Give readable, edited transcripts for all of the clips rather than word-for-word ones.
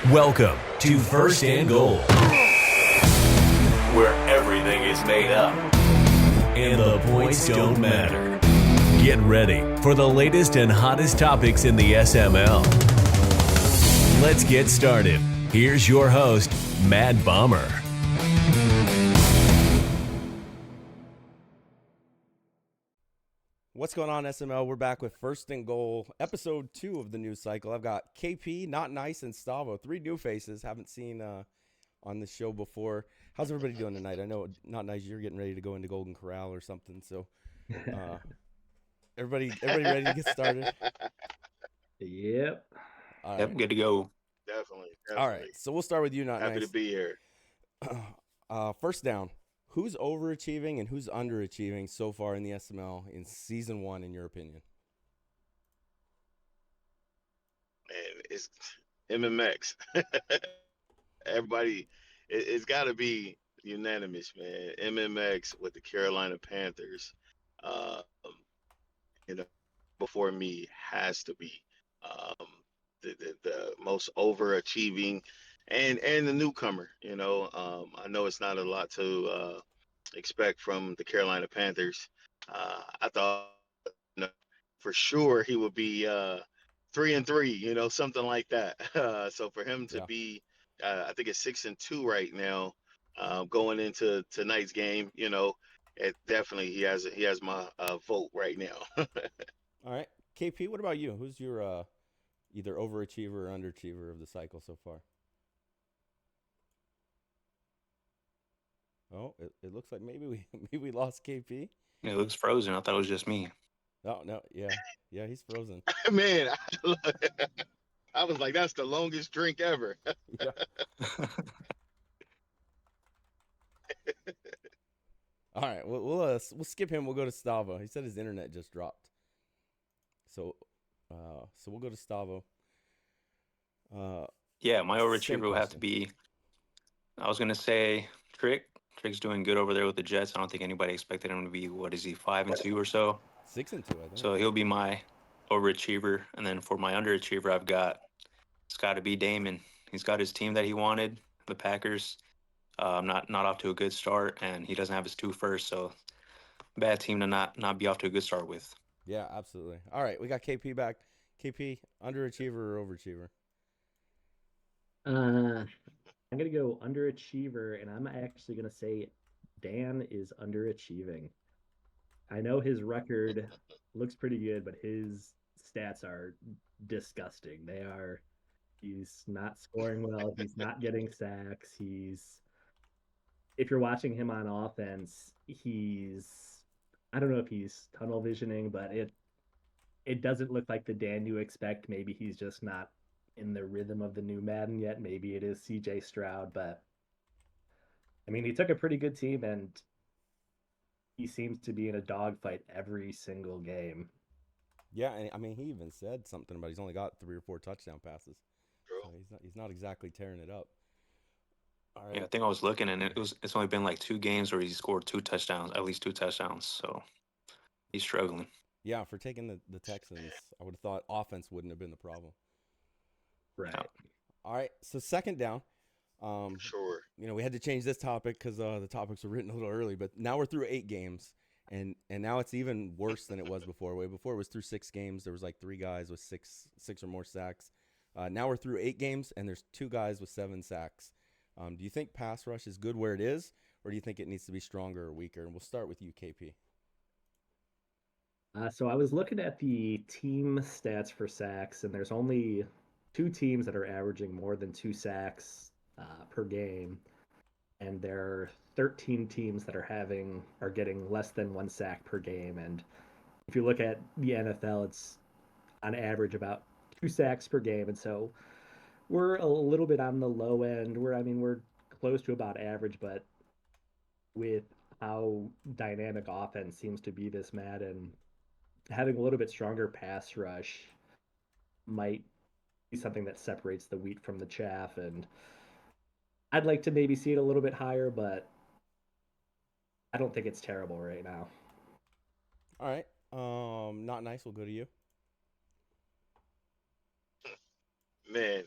Welcome to First and Goal, where everything is made up and the points don't matter. Get ready for the latest and hottest topics in the SML. Let's get started. Here's your host, Mad Bomber. What's going on, SML? We're back with First and Goal, episode 2 of the news cycle. I've got KP, Not Nice, and Stavo, 3 new faces. Haven't seen on the show before. How's everybody doing tonight? I know, Not Nice, you're getting ready to go into Golden Corral or something. So, everybody ready to get started? Yep. All right. Yep, good to go. Definitely. All right. So we'll start with you, Not Happy Nice. to be here. First down. Who's overachieving and who's underachieving so far in the SML in season 1, in your opinion? Man, it's MMX. Everybody, it's got to be unanimous, man. MMX with the Carolina Panthers, before me has to be the most overachieving and the newcomer. I know it's not a lot to expect from the Carolina Panthers. I thought for sure he would be 3-3, something like that. So for him to be, I think it's 6-2 right now, going into tonight's game, it definitely he has my vote right now. All right. KP, what about you? Who's your either overachiever or underachiever of the cycle so far? Oh, it looks like maybe we lost KP. It looks frozen. I thought it was just me. Oh, no, yeah, he's frozen. Man, I was like, that's the longest drink ever. Yeah. All right, we'll skip him. We'll go to Stavo. He said his internet just dropped. So we'll go to Stavo. Yeah, my overachiever will have to be, I was going to say Trick. Trick's doing good over there with the Jets. I don't think anybody expected him to be, 5-2 or so? 6-2, I think. So he'll be my overachiever. And then for my underachiever, it's got to be Damon. He's got his team that he wanted, the Packers. Not off to a good start, and he doesn't have his 2 first, so bad team to not be off to a good start with. Yeah, absolutely. All right, we got KP back. KP, underachiever or overachiever? I'm going to go underachiever, and I'm actually going to say Dan is underachieving. I know his record looks pretty good, but his stats are disgusting. He's not scoring well. He's not getting sacks. If you're watching him on offense, I don't know if he's tunnel visioning, but it doesn't look like the Dan you expect. Maybe he's just not in the rhythm of the new Madden yet. Maybe it is CJ Stroud, but I mean, he took a pretty good team and he seems to be in a dogfight every single game. Yeah, and I mean, he even said something about he's only got 3 or 4 touchdown passes. So he's not exactly tearing it up. All right. Yeah, I think I was looking, and it's only been like 2 games where he scored 2 touchdowns, at least 2 touchdowns. So he's struggling. Yeah, for taking the Texans, I would have thought offense wouldn't have been the problem. Right. Yeah. All right, so second down. Sure. We had to change this topic because the topics were written a little early, but now we're through 8 games, and now it's even worse than it was before. Before it was through 6 games, there was like 3 guys with six or more sacks. Now we're through 8 games, and there's 2 guys with 7 sacks. Do you think pass rush is good where it is, or do you think it needs to be stronger or weaker? And we'll start with you, KP. So I was looking at the team stats for sacks, and there's only 2 teams that are averaging more than 2 sacks per game, and there are 13 teams that are getting less than 1 sack per game. And if you look at the NFL, it's on average about 2 sacks per game, and so we're a little bit on the low end. We're close to about average, but with how dynamic offense seems to be this Madden, having a little bit stronger pass rush might be something that separates the wheat from the chaff, and I'd like to maybe see it a little bit higher, but I don't think it's terrible right now. All right. Not Nice. We'll go to you. Man,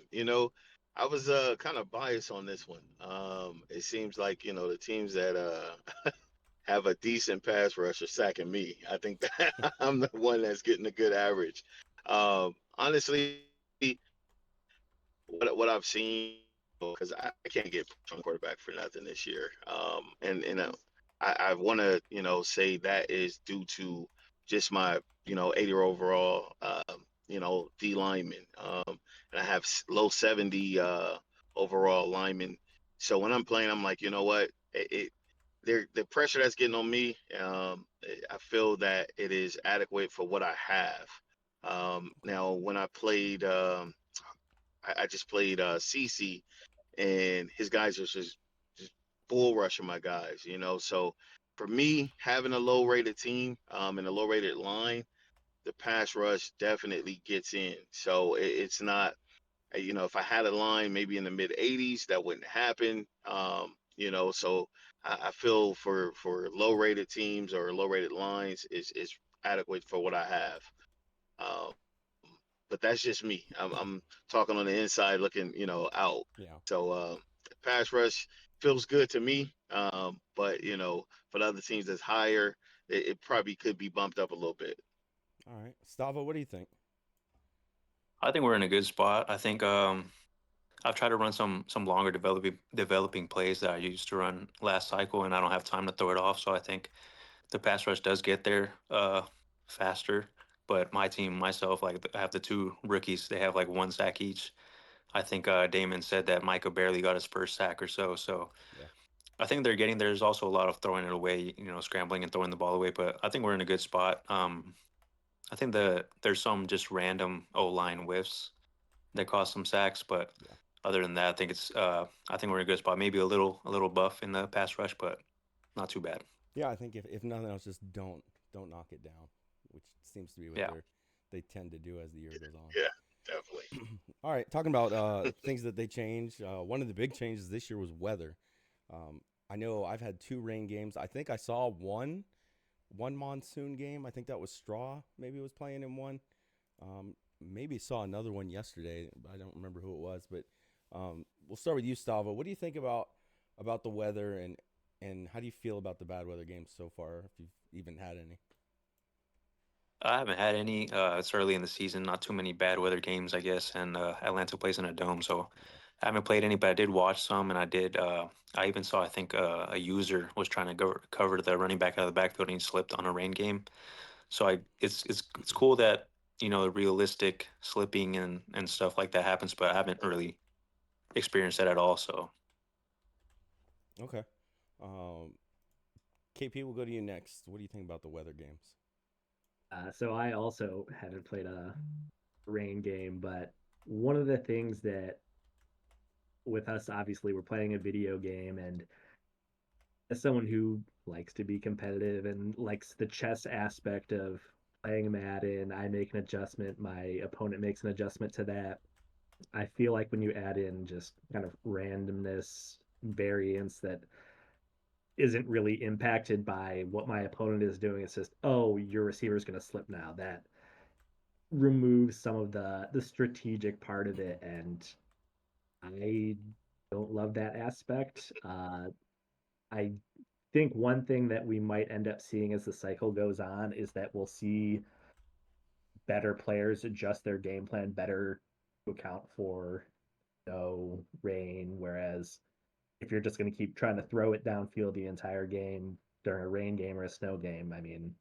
I was kind of biased on this one. It seems like the teams that have a decent pass rush are sacking me. I think that I'm the one that's getting a good average. Honestly, what I've seen, because I can't get on quarterback for nothing this year. And I want to say that is due to just my 80 overall D lineman. And I have low 70 overall lineman. So when I'm playing, I'm like, you know what? The pressure that's getting on me, I feel that it is adequate for what I have. Now, when I played, I just played CC, and his guys are just bull rushing my guys. So for me, having a low rated team and a low rated line, the pass rush definitely gets in. So it's not, if I had a line maybe in the mid 80s, that wouldn't happen. So I feel for low rated teams or low rated lines is adequate for what I have. Um, but that's just me. I'm talking on the inside, looking out. Yeah. So pass rush feels good to me. But for the other teams that's higher, it probably could be bumped up a little bit. All right, Stavo, what do you think? I think we're in a good spot. I think I've tried to run some longer developing plays that I used to run last cycle, and I don't have time to throw it off. So I think the pass rush does get there faster. But my team, myself, like I have the two rookies. They have like one sack each. I think Damon said that Micah barely got his first sack or so. So Yeah. I think they're getting there's also a lot of throwing it away, scrambling and throwing the ball away. But I think we're in a good spot. I think there's some just random O line whiffs that cause some sacks, but Yeah. other than that, I think we're in a good spot. Maybe a little buff in the pass rush, but not too bad. Yeah, I think if nothing else, just don't knock it down, which seems to be what Yeah. they tend to do as the year goes on. Yeah, definitely. All right, talking about things that they changed. One of the big changes this year was weather. Um, I know I've had two rain games. I think I saw one monsoon game. I think that was Straw. Maybe was playing in one. Maybe saw another one yesterday. I don't remember who it was, but we'll start with you, Stavo. What do you think about the weather and how do you feel about the bad weather games so far, if you've even had any? I haven't had any. It's early in the season, not too many bad weather games, I guess, and Atlanta plays in a dome, so Yeah. I haven't played any. But I did watch some, and I did. I even saw, I think, a user was trying to cover the running back out of the backfield, and he slipped on a rain game. So it's cool that realistic slipping and stuff like that happens, but I haven't really experienced that at all. So Okay. Um, KP, we'll go to you next. What do you think about the weather games? So I also haven't played a rain game, but one of the things that with us, obviously, we're playing a video game, and as someone who likes to be competitive and likes the chess aspect of playing Madden, I make an adjustment, my opponent makes an adjustment to that. I feel like when you add in just kind of randomness, variance that isn't really impacted by what my opponent is doing, it's just, oh, your receiver is going to slip now. That removes some of the strategic part of it, and I don't love that aspect. I think one thing that we might end up seeing as the cycle goes on is that we'll see better players adjust their game plan better to account for no rain. Whereas if you're just going to keep trying to throw it downfield the entire game during a rain game or a snow game, I mean,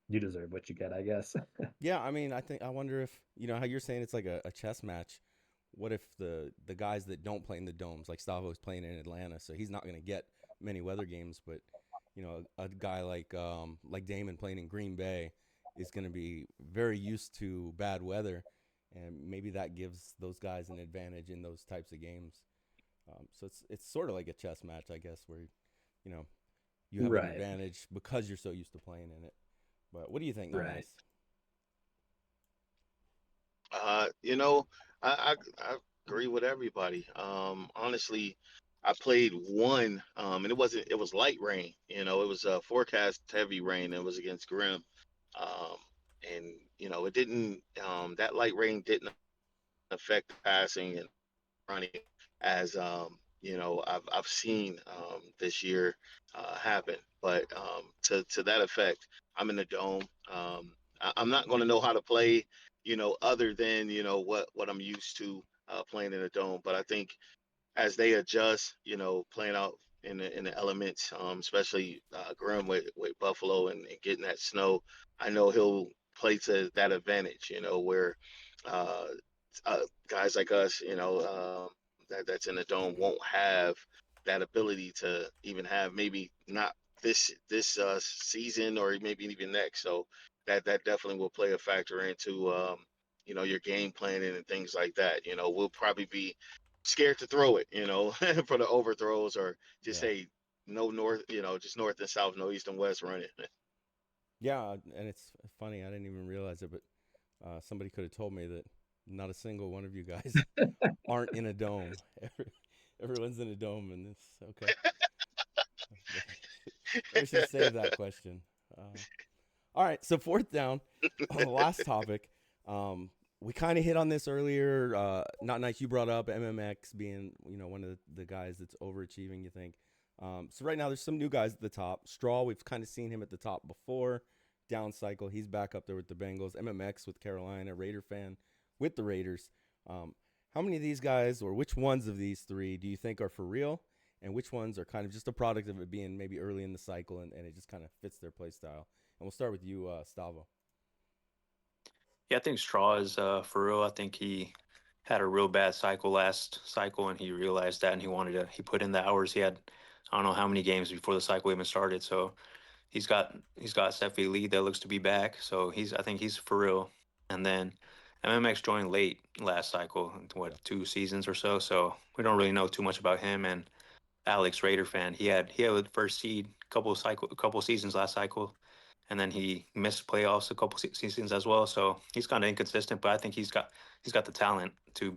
you deserve what you get, I guess. Yeah, I mean, I wonder if how you're saying it's like a chess match. What if the guys that don't play in the domes, like Stavo's playing in Atlanta, so he's not going to get many weather games, but a guy like Damon playing in Green Bay is going to be very used to bad weather, and maybe that gives those guys an advantage in those types of games. So it's sort of like a chess match, I guess, where you know you have an Right, advantage because you're so used to playing in it. But what do you think, right. Nice? You know, I agree with everybody. Honestly, I played one, and it was light rain. It was forecast heavy rain. It was against Grim, um, and it didn't. That light rain didn't affect the passing, and running as I've seen this year happen. But to that effect, I'm in the dome. I'm not going to know how to play, other than what I'm used to playing in a dome. But I think as they adjust, playing out in the elements, especially Grim with Buffalo and getting that snow, I know he'll play to that advantage. Where uh, guys like us, that's in the dome won't have that ability to even have maybe not this season or maybe even next. So that definitely will play a factor into your game planning and things like that. We'll probably be scared to throw it, for the overthrows or just Yeah. say no north, just north and south, no east and west running. Yeah, and it's funny. I didn't even realize it, but somebody could have told me that not a single one of you guys aren't in a dome. Everyone's in a dome, and it's okay. Maybe I should have saved that question. All right, so fourth down on the last topic. We kind of hit on this earlier. Not nice. You brought up MMX being, one of the guys that's overachieving. You think? So right now there's some new guys at the top. Straw, we've kind of seen him at the top before. Down cycle, he's back up there with the Bengals. MMX with Carolina. Raider fan with the Raiders. How many of these guys, or which ones of these three, do you think are for real? And which ones are kind of just a product of it being maybe early in the cycle and it just kind of fits their play style? And we'll start with you, Stavo. Yeah, I think Straw is for real. I think he had a real bad cycle last cycle, and he realized that, and he put in the hours. He had I don't know how many games before the cycle even started, so he's got Stephie Lee that looks to be back. So I think he's for real. And then MMX joined late last cycle, Yeah. 2 seasons or so. So we don't really know too much about him. And Alex Raider fan, he had the first seed couple seasons last cycle, and then he missed playoffs a couple seasons as well. So he's kind of inconsistent, but I think he's got the talent to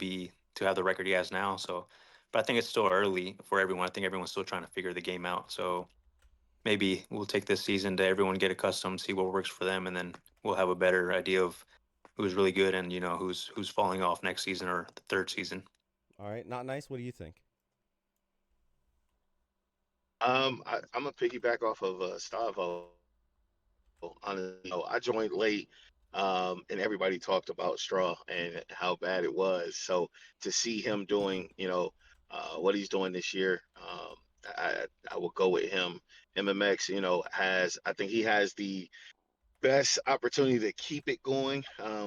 have the record he has now. So, but I think it's still early for everyone. I think everyone's still trying to figure the game out. So maybe we'll take this season to everyone get accustomed, see what works for them, and then we'll have a better idea of who's really good and who's falling off next season or the third season. All right, not nice. What do you think? I'm gonna piggyback off of Stavo. Honestly, I joined late, and everybody talked about Straw and how bad it was. So to see him doing, what he's doing this year, I will go with him. MMX, I think he has the best opportunity to keep it going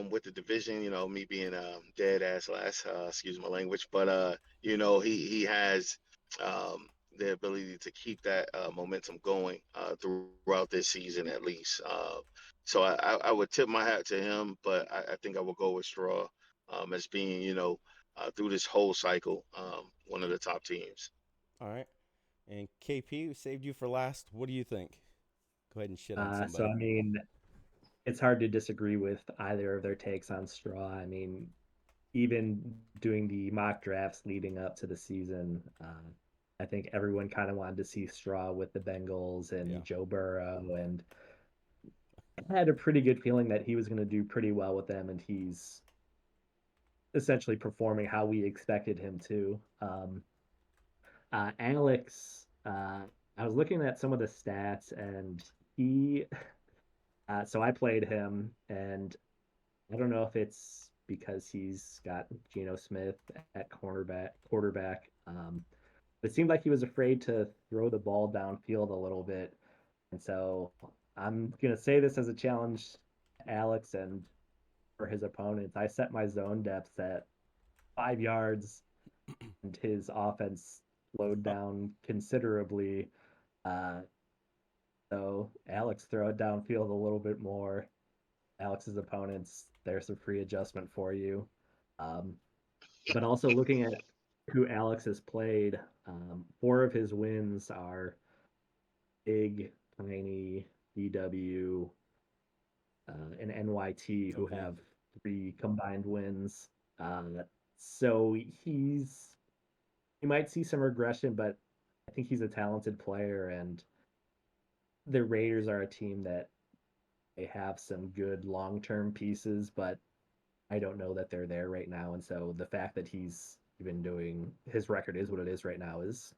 with the division. Me being dead ass last, excuse my language, but he has um, the ability to keep that momentum going throughout this season at least. So I would tip my hat to him, but I think I will go with Straw as being through this whole cycle one of the top teams. All right. And KP, we saved you for last. What do you think? Go ahead and shit on So somebody. I mean, it's hard to disagree with either of their takes on Straw. I mean, even doing the mock drafts leading up to the season, I think everyone kind of wanted to see Straw with the Bengals Yeah. and Joe Burrow, and I had a pretty good feeling that he was going to do pretty well with them, and he's essentially performing how we expected him to. Alex, I was looking at some of the stats, and so I played him, and I don't know if it's because he's got Geno Smith at quarterback. It seemed like he was afraid to throw the ball downfield a little bit, and so I'm gonna say this as a challenge, to Alex, and for his opponents. I set my zone depth at 5 yards, and his offense slowed down considerably. Uh, so Alex throw it downfield a little bit more. Alex's opponents, there's a free adjustment for you. Um, but also looking at who Alex has played, 4 of his wins are Big, Tiny, DW, and NYT, who Okay. have 3 combined wins. So he might see some regression, but I think he's a talented player, and the Raiders are a team that they have some good long term pieces, but I don't know that they're there right now. And so the fact that he's even doing his record is what it is right now is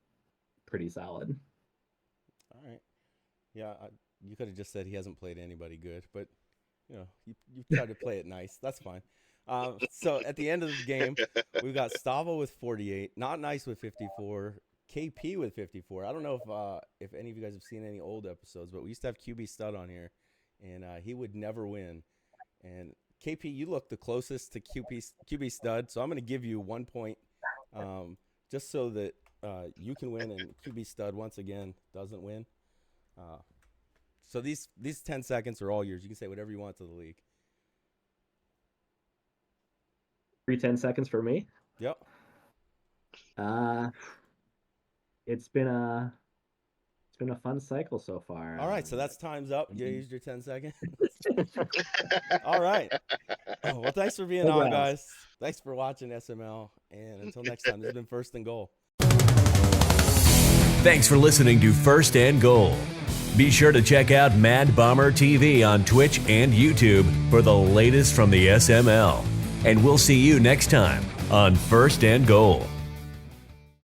pretty solid. All right. Yeah, you could have just said he hasn't played anybody good, but you tried to play it nice. That's fine. So at the end of the game, we've got Stavo with 48, Not Nice with 54, KP with 54. I don't know if any of you guys have seen any old episodes, but we used to have QBStud on here, and he would never win. And KP, you look the closest to QBStud, so I'm going to give you 1 point, just so that you can win, and QBStud once again doesn't win. So these 10 seconds are all yours. You can say whatever you want to the league. 10 seconds for me. Yep. It's been a fun cycle so far. All right, so that's time's up. You used your 10 seconds. All right. Well, thanks for being on, guys. Thanks for watching SML, and until next time, this has been First and Goal. Thanks for listening to First and Goal. Be sure to check out Mad Bomber TV on Twitch and YouTube for the latest from the SML. And we'll see you next time on First and Goal.